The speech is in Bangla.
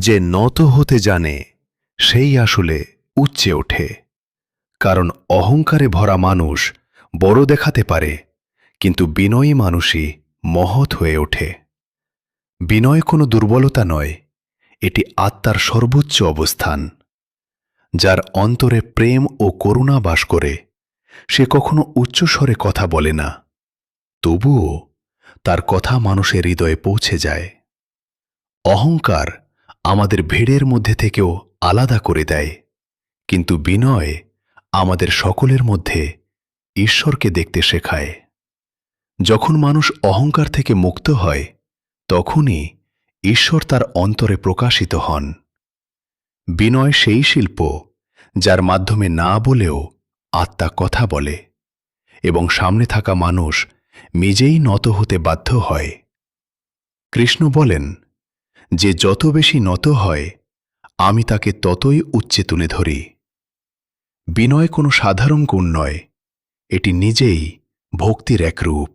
যে নত হতে জানে সেই আসলে উচ্চে ওঠে। কারণ অহংকারে ভরা মানুষ বড় দেখাতে পারে, কিন্তু বিনয়ী মানুষই মহৎ হয়ে ওঠে। বিনয় কোনো দুর্বলতা নয়, এটি আত্মার সর্বোচ্চ অবস্থান। যার অন্তরে প্রেম ও করুণা বাস করে সে কখনো উচ্চস্বরে কথা বলে না, তবুও তার কথা মানুষের হৃদয়ে পৌঁছে যায়। অহংকার আমাদের ভিড়ের মধ্যে থেকেও আলাদা করে দেয়, কিন্তু বিনয় আমাদের সকলের মধ্যে ঈশ্বরকে দেখতে শেখায়। যখন মানুষ অহংকার থেকে মুক্ত হয় তখনই ঈশ্বর তার অন্তরে প্রকাশিত হন। বিনয় সেই শিল্প যার মাধ্যমে না বলেও আত্মা কথা বলে এবং সামনে থাকা মানুষ নিজেই নত হতে বাধ্য হয়। কৃষ্ণ বলেন, যে যত বেশি নত হয় আমি তাকে ততই উচ্চে তুলে ধরি। বিনয় কোনো সাধারণ গুণ নয়, এটি নিজেই ভক্তির এক রূপ।